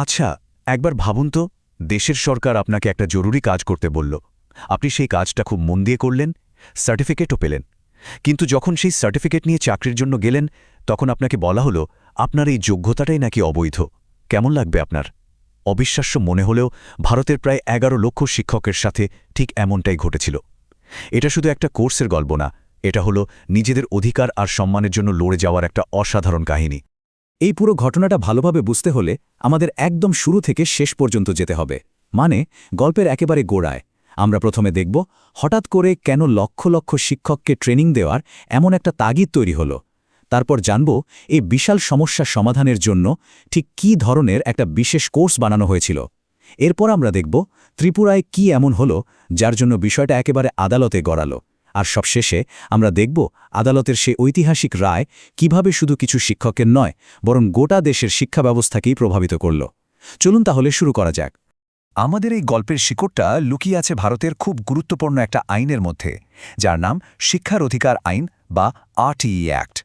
আচ্ছা, একবার ভাবুন তো, দেশের সরকার আপনাকে একটা জরুরি কাজ করতে বলল। আপনি সেই কাজটা খুব মন দিয়ে করলেন, সার্টিফিকেটও পেলেন। কিন্তু যখন সেই সার্টিফিকেট নিয়ে চাকরির জন্য গেলেন, তখন আপনাকে বলা হলো আপনার এই যোগ্যতাটাই নাকি অবৈধ। কেমন লাগবে আপনার? অবিশ্বাস্য মনে হলেও ভারতের প্রায় ১১ লক্ষ শিক্ষকের সাথে ঠিক এমনটাই ঘটেছিল। এটা শুধু একটা কোর্সের গল্প না, এটা হলো নিজেদের অধিকার আর সম্মানের জন্য লড়ে যাওয়ার একটা অসাধারণ কাহিনী। এই পুরো ঘটনাটা ভালোভাবে বুঝতে হলে আমাদের একদম শুরু থেকে শেষ পর্যন্ত যেতে হবে, মানে গল্পের একেবারে গোড়ায়। আমরা প্রথমে দেখব হঠাৎ করে কেন লক্ষ লক্ষ শিক্ষককে ট্রেনিং দেওয়ার এমন একটা তাগিদ তৈরি হলো। তারপর জানব এই বিশাল সমস্যা সমাধানের জন্য ঠিক কী ধরনের একটা বিশেষ কোর্স বানানো হয়েছিল। এরপর আমরা দেখব ত্রিপুরায় কি এমন হলো যার জন্য বিষয়টা একেবারে আদালতে গড়ালো। আর সবশেষে আমরা দেখব আদালতের সেই ঐতিহাসিক রায় কিভাবে শুধু কিছু শিক্ষকের নয়, বরং গোটা দেশের শিক্ষা ব্যবস্থাকেই প্রভাবিত করল। চলুন তাহলে শুরু করা যাক। আমাদের এই গল্পের শিকড়টা লুকিয়ে আছে ভারতের খুব গুরুত্বপূর্ণ একটা আইনের মধ্যে, যার নাম শিক্ষার অধিকার আইন বা আরটিই অ্যাক্ট।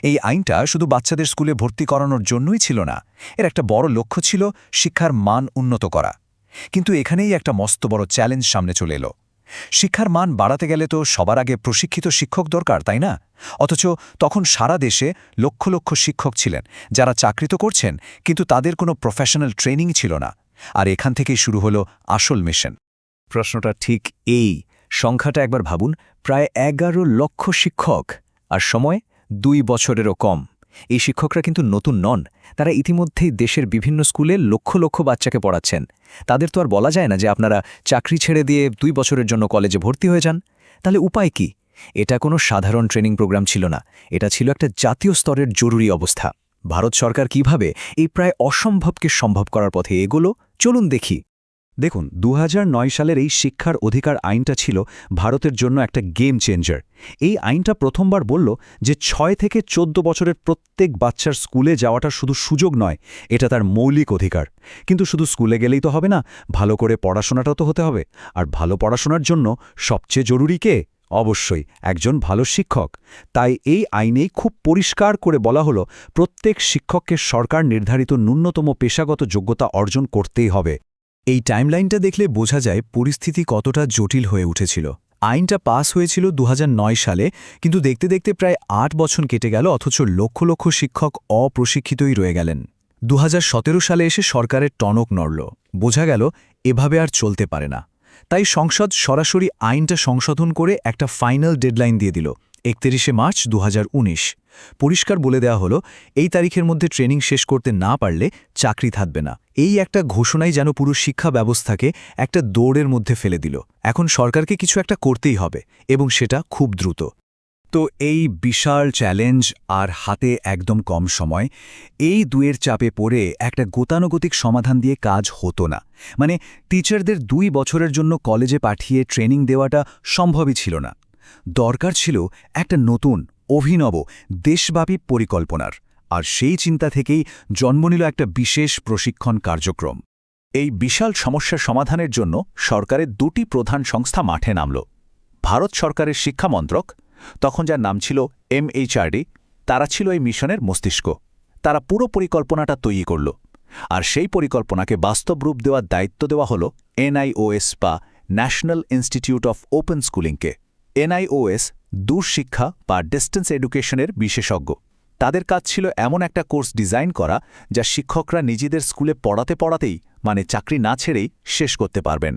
এই আইনটা শুধু বাচ্চাদের স্কুলে ভর্তি করানোর জন্যই ছিল না, এর একটা বড় লক্ষ্য ছিল শিক্ষার মান উন্নত করা। কিন্তু এখানেই একটা মস্ত বড় চ্যালেঞ্জ সামনে চলে এলো। শিক্ষার মান বাড়াতে গেলে তো সবার আগে প্রশিক্ষিত শিক্ষক দরকার, তাই না? অথচ তখন সারা দেশে লক্ষ লক্ষ শিক্ষক ছিলেন যারা চাকরি তো করছেন, কিন্তু তাদের কোনো প্রফেশনাল ট্রেনিং ছিল না। আর এখান থেকেই শুরু হলো আসল মিশন। প্রশ্নটা ঠিক এই, সংখ্যাটা একবার ভাবুন, প্রায় ১১ লক্ষ শিক্ষক, আর সময় ২ বছরেরও কম। এই শিক্ষকরা কিন্তু নতুন নন, তারা ইতিমধ্যেই দেশের বিভিন্ন স্কুলে লক্ষ লক্ষ বাচ্চাকে পড়াচ্ছেন। তাদের তো আর বলা যায় না যে আপনারা চাকরি ছেড়ে দিয়ে ২ বছরের জন্য কলেজে ভর্তি হয়ে যান। তাহলে উপায় কি? এটা কোনো সাধারণ ট্রেনিং প্রোগ্রাম ছিল না, এটা ছিল একটা জাতীয় স্তরের জরুরি অবস্থা। ভারত সরকার কিভাবে এই প্রায় অসম্ভবকে সম্ভব করার পথে এগোলো, চলুন দেখি। দেখুন, ২০০৯ সালের এই শিক্ষার অধিকার আইনটা ছিল ভারতের জন্য একটা গেম চেঞ্জার। এই আইনটা প্রথমবার বলল যে ৬ থেকে ১৪ বছরের প্রত্যেক বাচ্চার স্কুলে যাওয়াটা শুধু সুযোগ নয়, এটা তার মৌলিক অধিকার। কিন্তু শুধু স্কুলে গেলেই তো হবে না, ভালো করে পড়াশোনাটাও তো হতে হবে। আর ভালো পড়াশোনার জন্য সবচেয়ে জরুরি কে? অবশ্যই একজন ভালো শিক্ষক। তাই এই আইনেই খুব পরিষ্কার করে বলা হলো প্রত্যেক শিক্ষককে সরকার নির্ধারিত ন্যূনতম পেশাগত যোগ্যতা অর্জন করতেই হবে। এই টাইমলাইনটা দেখলে বোঝা যায় পরিস্থিতি কতটা জটিল হয়ে উঠেছিল। আইনটা পাস হয়েছিল ২০০৯ সালে, কিন্তু দেখতে দেখতে প্রায় ৮ বছর কেটে গেল, অথচ লক্ষ লক্ষ শিক্ষক অপ্রশিক্ষিতই রয়ে গেলেন। ২০১৭ সালে এসে সরকারের টনক নড়ল, বোঝা গেল এভাবে আর চলতে পারে না। তাই সংসদ সরাসরি আইনটা সংশোধন করে একটা ফাইনাল ডেডলাইন দিয়ে দিল, ৩১ মার্চ ২০১৯। পরিষ্কার বলে দেওয়া হলো এই তারিখের মধ্যে ট্রেনিং শেষ করতে না পারলে চাকরি থাকবে না। এই একটা ঘোষণাই যেন পুরো শিক্ষা ব্যবস্থাকে একটা দৌড়ের মধ্যে ফেলে দিল। এখন সরকারকে কিছু একটা করতেই হবে, এবং সেটা খুব দ্রুত। তো এই বিশাল চ্যালেঞ্জ আর হাতে একদম কম সময়, এই দুয়ের চাপে পড়ে একটা গতানুগতিক সমাধান দিয়ে কাজ হতো না। মানে টিচারদের ২ বছরের জন্য কলেজে পাঠিয়ে ট্রেনিং দেওয়াটা সম্ভবই ছিল না। দরকার ছিল একটা নতুন, অভিনব, দেশব্যাপী পরিকল্পনার। আর সেই চিন্তা থেকেই জন্ম নিল একটা বিশেষ প্রশিক্ষণ কার্যক্রম। এই বিশাল সমস্যার সমাধানের জন্য সরকারের ২টি প্রধান সংস্থা মাঠে নামল। ভারত সরকারের শিক্ষা মন্ত্রক, তখন যার নাম ছিল MHRD, তারা ছিল এই মিশনের মস্তিষ্ক। তারা পুরো পরিকল্পনাটা তৈরি করল। আর সেই পরিকল্পনাকে বাস্তব রূপ দেওয়ার দায়িত্ব দেওয়া হলো NIOS বা ন্যাশনাল ইনস্টিটিউট অফ ওপেন স্কুলিংকে। NIOS দূরশিক্ষা বা ডিস্টেন্স এডুকেশনের বিশেষজ্ঞ। তাদের কাজ ছিল এমন একটা কোর্স ডিজাইন করা যা শিক্ষকরা নিজেদের স্কুলে পড়াতে পড়াতেই, মানে চাকরি না ছেড়েই, শেষ করতে পারবেন।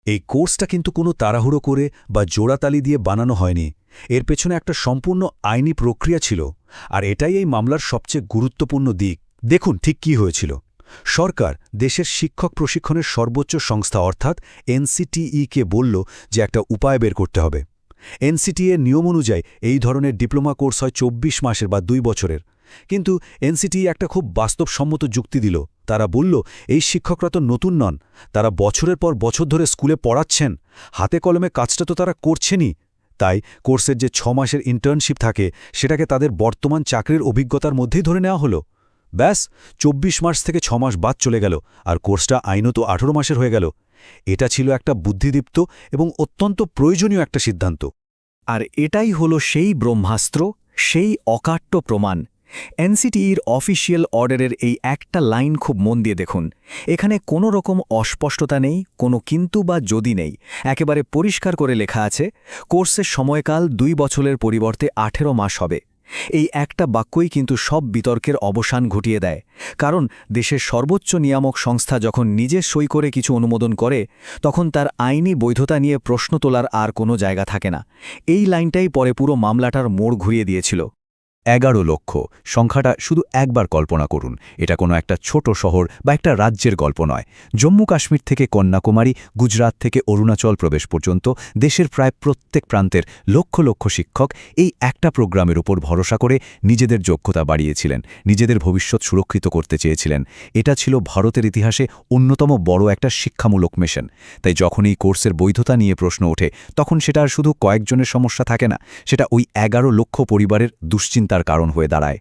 এই কোর্সটা কিন্তু কোনো তাড়াহুড়ো করে বা জোড়াতালি দিয়ে বানানো হয়নি। এর পেছনে একটা সম্পূর্ণ আইনি প্রক্রিয়া ছিল। আর এটাই এই মামলার সবচেয়ে গুরুত্বপূর্ণ দিক। দেখুন ঠিক কী হয়েছিল। সরকার দেশের শিক্ষক প্রশিক্ষণের সর্বোচ্চ সংস্থা অর্থাৎ NCTE-কে বলল যে একটা উপায় বের করতে হবে। NCTE-এর নিয়ম অনুযায়ী এই ধরনের ডিপ্লোমা কোর্স হয় ২৪ মাসের বা ২ বছরের। কিন্তু NCTE একটা খুব বাস্তবসম্মত যুক্তি দিল। তারা বলল এই শিক্ষকরা তো নতুন নন, তারা বছরের পর বছর ধরে স্কুলে পড়াচ্ছেন, হাতে কলমে কাজটা তো তারা করছেনই। তাই কোর্সের যে ৬ মাসের ইন্টার্নশিপ থাকে সেটাকে তাদের বর্তমান চাকরির অভিজ্ঞতার মধ্যেই ধরে নেওয়া হলো। ব্যাস ২৪ মাস থেকে ৬ মাস বাদ চলে গেল, আর কোর্সটা আইনত ১৮ মাসের হয়ে গেল। এটা ছিল একটা বুদ্ধিদীপ্ত এবং অত্যন্ত প্রয়োজনীয় একটা সিদ্ধান্ত। আর এটাই হলো সেই ব্রহ্মাস্ত্র, সেই অকাট্য প্রমাণ এনসিটিইর অফিসিয়াল অর্ডারের এই একটা লাইন খুব মন দিয়ে দেখুন। এখানে কোনো রকম অস্পষ্টতা নেই, কোনো কিন্তু বা যদি নেই। একেবারে পরিষ্কার করে লেখা আছে, কোর্সের সময়কাল 2 বছরের পরিবর্তে 18 মাস হবে। এই একটা বাক্যই কিন্তু সব বিতর্কের অবসান ঘটিয়ে দেয়। কারণ দেশের সর্বোচ্চ নিয়ামক সংস্থা যখন নিজে সই করে কিছু অনুমোদন করে, তখন তার আইনি বৈধতা নিয়ে প্রশ্ন তোলার আর কোনো জায়গা থাকে না। এই লাইনটাই পরে পুরো মামলাটার মোড় ঘুরিয়ে দিয়েছিল। 11 লক্ষ সংখ্যাটা শুধু একবার কল্পনা করুন। এটা কোনো একটা ছোট শহর বা একটা রাজ্যের গল্প নয়। জম্মু কাশ্মীর থেকে কন্যাকুমারী, গুজরাট থেকে অরুণাচল প্রদেশ পর্যন্ত দেশের প্রায় প্রত্যেক প্রান্তের লক্ষ লক্ষ শিক্ষক এই একটা প্রোগ্রামের উপর ভরসা করে নিজেদের যোগ্যতা বাড়িয়েছিলেন, নিজেদের ভবিষ্যৎ সুরক্ষিত করতে চেয়েছিলেন। এটা ছিল ভারতের ইতিহাসে অন্যতম বড় একটা শিক্ষামূলক মিশন। তাই যখন এই কোর্সের বৈধতা নিয়ে প্রশ্ন ওঠে, তখন সেটা আর শুধু কয়েকজনের সমস্যা থাকে না, সেটা ওই 11 লক্ষ পরিবারের দুশ্চিন্তার কারণ হয়ে দাঁড়ায়।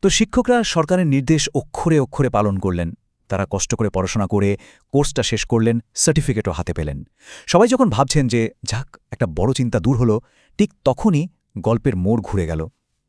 তো শিক্ষকরা সরকারের নির্দেশ অক্ষরে অক্ষরে পালন করলেন। তারা কষ্ট করে পড়াশোনা করে কোর্সটা শেষ করলেন, সার্টিফিকেটও হাতে পেলেন। সবাই যখন ভাবছেন যে যাক, একটা বড় চিন্তা দূর হলো, ঠিক তখনই গল্পের মোড় ঘুরে গেল।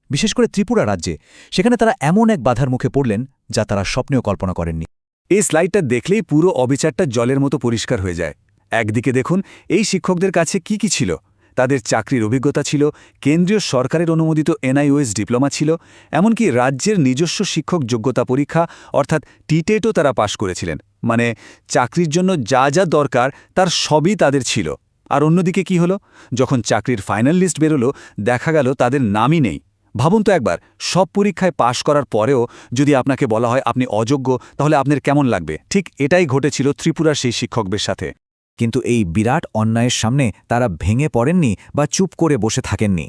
বিশেষ করে ত্রিপুরা রাজ্যে, সেখানে তারা এমন এক বাধার মুখে পড়লেন যা তারা স্বপ্নেও কল্পনা করেননি। এই স্লাইডটা দেখলেই পুরো অবিচারটা জলের মতো পরিষ্কার হয়ে যায়। একদিকে দেখুন এই শিক্ষকদের কাছে কি ছিল। তাদের চাকরির অভিজ্ঞতা ছিল, কেন্দ্রীয় সরকারের অনুমোদিত NIOS ডিপ্লোমা ছিল, এমনকি রাজ্যের নিজস্ব শিক্ষক যোগ্যতা পরীক্ষা অর্থাৎ টিটেটও তারা পাশ করেছিলেন। মানে চাকরির জন্য যা যা দরকার তার সবই তাদের ছিল। আর অন্যদিকে কি হলো, যখন চাকরির ফাইনাল লিস্ট বেরোলো, দেখা গেল তাদের নামই নেই। ভাবুন তো একবার, সব পরীক্ষায় পাশ করার পরেও যদি আপনাকে বলা হয় আপনি অযোগ্য, তাহলে আপনার কেমন লাগবে? ঠিক এটাই ঘটেছিল ত্রিপুরার সেই শিক্ষকদের সাথে। কিন্তু এই বিরাট অন্যায়ের সামনে তারা ভেঙে পড়েননি বা চুপ করে বসে থাকেননি।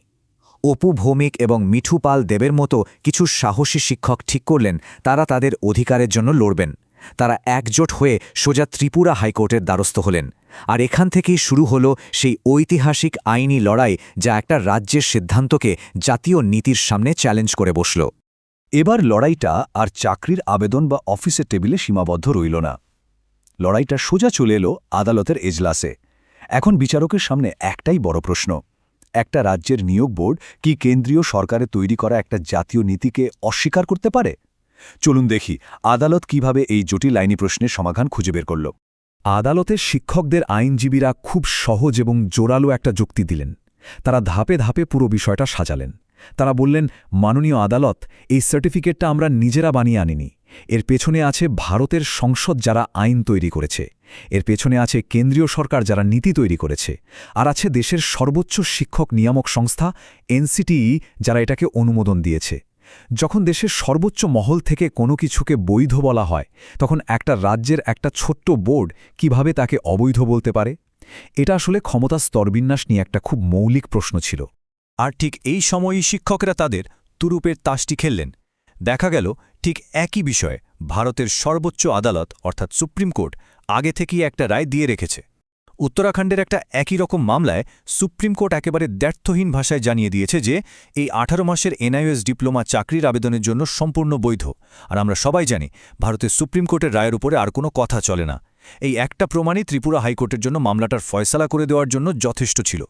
অপু ভৌমিক এবং মিঠু পাল দেবের মতো কিছু সাহসী শিক্ষক ঠিক করলেন তারা তাদের অধিকারের জন্য লড়বেন। তারা একজোট হয়ে সোজা ত্রিপুরা হাইকোর্টের দ্বারস্থ হলেন। আর এখান থেকেই শুরু হলো সেই ঐতিহাসিক আইনি লড়াই, যা একটা রাজ্যের সিদ্ধান্তকে জাতীয় নীতির সামনে চ্যালেঞ্জ করে বসল। এবার লড়াইটা আর চাকরির আবেদন বা অফিসের টেবিলে সীমাবদ্ধ রইল না। লড়াইটা সোজা চলে এলো আদালতের এজলাসে। এখন বিচারকের সামনে একটাই বড় প্রশ্ন, একটা রাজ্যের নিয়োগ বোর্ড কি কেন্দ্রীয় সরকারে তৈরি করা একটা জাতীয় নীতিকে অস্বীকার করতে পারে? চলুন দেখি আদালত কিভাবে এই জটিল আইনি প্রশ্নের সমাধান খুঁজে বের করল। আদালতের শিক্ষকদের আইনজীবীরা খুব সহজ এবং জোরালো একটা যুক্তি দিলেন। তারা ধাপে ধাপে পুরো বিষয়টা সাজালেন। তারা বললেন, মাননীয় আদালত, এই সার্টিফিকেটটা আমরা নিজেরা বানিয়ে আনিনি। এর পেছনে আছে ভারতের সংসদ যারা আইন তৈরি করেছে, এর পেছনে আছে কেন্দ্রীয় সরকার যারা নীতি তৈরি করেছে, আর আছে দেশের সর্বোচ্চ শিক্ষক নিয়ামক সংস্থা NCTE যারা এটাকে অনুমোদন দিয়েছে। যখন দেশের সর্বোচ্চ মহল থেকে কোনো কিছুকে বৈধ বলা হয়, তখন একটা রাজ্যের একটা ছোট্ট বোর্ড কিভাবে তাকে অবৈধ বলতে পারে? এটা আসলে ক্ষমতা স্তরবিন্যাস নিয়ে একটা খুব মৌলিক প্রশ্ন ছিল। আর ঠিক এই সময়ই শিক্ষকরা তাদের তুরুপের তাসটি খেললেন। দেখা গেল ঠিক একই বিষয়ে ভারতের সর্বোচ্চ আদালত অর্থাৎ সুপ্রিম কোর্ট আগে থেকেই একটা রায় দিয়ে রেখেছে। উত্তরাখণ্ডের একটা একই রকম মামলায় সুপ্রিম কোর্ট একেবারে দ্ব্যর্থহীন ভাষায় জানিয়ে দিয়েছে যে এই 18 মাসের NIOS ডিপ্লোমা চাকরির আবেদনের জন্য সম্পূর্ণ বৈধ। আর আমরা সবাই জানি ভারতের সুপ্রিম কোর্টের রায়ের উপরে আর কোনো কথা চলে না। এই একটা প্রমাণই ত্রিপুরা হাইকোর্টের জন্য মামলাটার ফয়সালা করে দেওয়ার জন্য যথেষ্ট ছিল।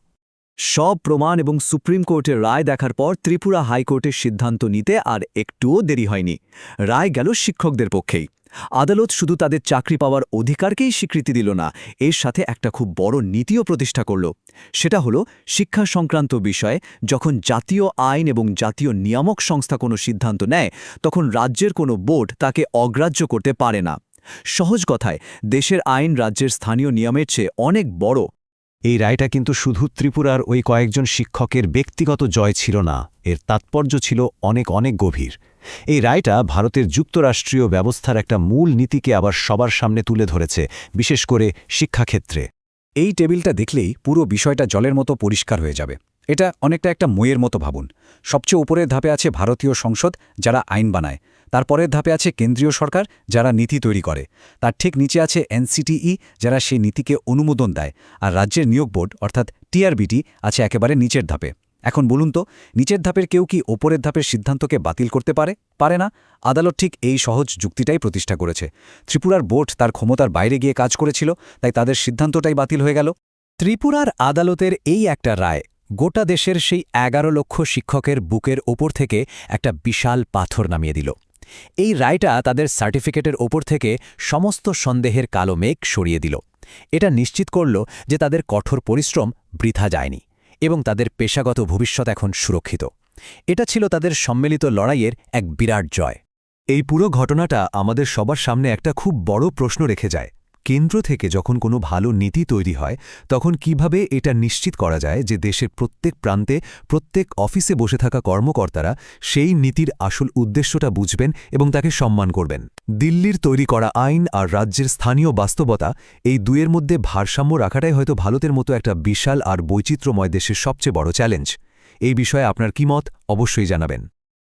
সব প্রমাণ এবং সুপ্রিম কোর্টের রায় দেখার পর ত্রিপুরা হাইকোর্টের সিদ্ধান্ত নিতে আর একটুও দেরি হয়নি। রায় গেল শিক্ষকদের পক্ষেই। আদালত শুধু তাদের চাকরি পাওয়ার অধিকারকেই স্বীকৃতি দিল না, এর সাথে একটা খুব বড় নীতিও প্রতিষ্ঠা করল। সেটা হলো, শিক্ষা সংক্রান্ত বিষয়ে যখন জাতীয় আইন এবং জাতীয় নিয়ামক সংস্থা কোনো সিদ্ধান্ত নেয়, তখন রাজ্যের কোনো বোর্ড তাকে অগ্রাহ্য করতে পারে না। সহজ কথায়, দেশের আইন রাজ্যের স্থানীয় নিয়মের চেয়ে অনেক বড়। এই রায়টা কিন্তু শুধু ত্রিপুরার ওই কয়েকজন শিক্ষকের ব্যক্তিগত জয় ছিল না, এর তাৎপর্য ছিল অনেক অনেক গভীর। এই রায়টা ভারতের যুক্তরাষ্ট্রীয় ব্যবস্থার একটা মূল নীতিকে আবার সবার সামনে তুলে ধরেছে, বিশেষ করে শিক্ষাক্ষেত্রে। এই টেবিলটা দেখলেই পুরো বিষয়টা জলের মতো পরিষ্কার হয়ে যাবে। এটা অনেকটা একটা মইয়ের মতো ভাবুন। সবচেয়ে উপরের ধাপে আছে ভারতীয় সংসদ যারা আইন বানায়, তারপরের ধাপে আছে কেন্দ্রীয় সরকার যারা নীতি তৈরি করে, তার ঠিক নিচে আছে NCTE যারা সেই নীতিকে অনুমোদন দেয়, আর রাজ্যের নিয়োগ বোর্ড অর্থাৎ TRBT আছে একেবারে নিচের ধাপে। এখন বলুন তো, নিচের ধাপের কেউ কি ওপরের ধাপের সিদ্ধান্তকে বাতিল করতে পারে না। আদালত ঠিক এই সহজ যুক্তিটাই প্রতিষ্ঠা করেছে। ত্রিপুরার বোর্ড তার ক্ষমতার বাইরে গিয়ে কাজ করেছিল, তাই তাদের সিদ্ধান্তটাই বাতিল হয়ে গেল। ত্রিপুরার আদালতের এই একটা রায় গোটা দেশের সেই ১১ লক্ষ শিক্ষকের বুকের ওপর থেকে একটা বিশাল পাথর নামিয়ে দিল। এই রায়টা তাদের সার্টিফিকেটের ওপর থেকে সমস্ত সন্দেহের কালো মেঘ সরিয়ে দিল। এটা নিশ্চিত করল যে তাদের কঠোর পরিশ্রম বৃথা যায়নি এবং তাদের পেশাগত ভবিষ্যৎ এখন সুরক্ষিত। এটা ছিল তাদের সম্মিলিত লড়াইয়ের এক বিরাট জয়। এই পুরো ঘটনাটা আমাদের সবার সামনে একটা খুব বড় প্রশ্ন রেখে যায়। কেন্দ্র থেকে যখন কোনো ভালো নীতি তৈরি হয় তখন কিভাবে এটা নিশ্চিত করা যায় যে দেশের প্রত্যেক প্রান্তে প্রত্যেক অফিসে বসে থাকা কর্মকর্তারা সেই নীতির আসল উদ্দেশ্যটা বুঝবেন এবং তাকে সম্মান করবেন। দিল্লির তৈরি করা আইন আর রাজ্যের স্থানীয় বাস্তবতা, এই দুয়ের মধ্যে ভারসাম্য রাখাটাই হয়তো ভারতের মতো একটা বিশাল আর বৈচিত্র্যময় দেশের সবচেয়ে বড় চ্যালেঞ্জ। এই বিষয়ে আপনার কি মত অবশ্যই জানাবেন।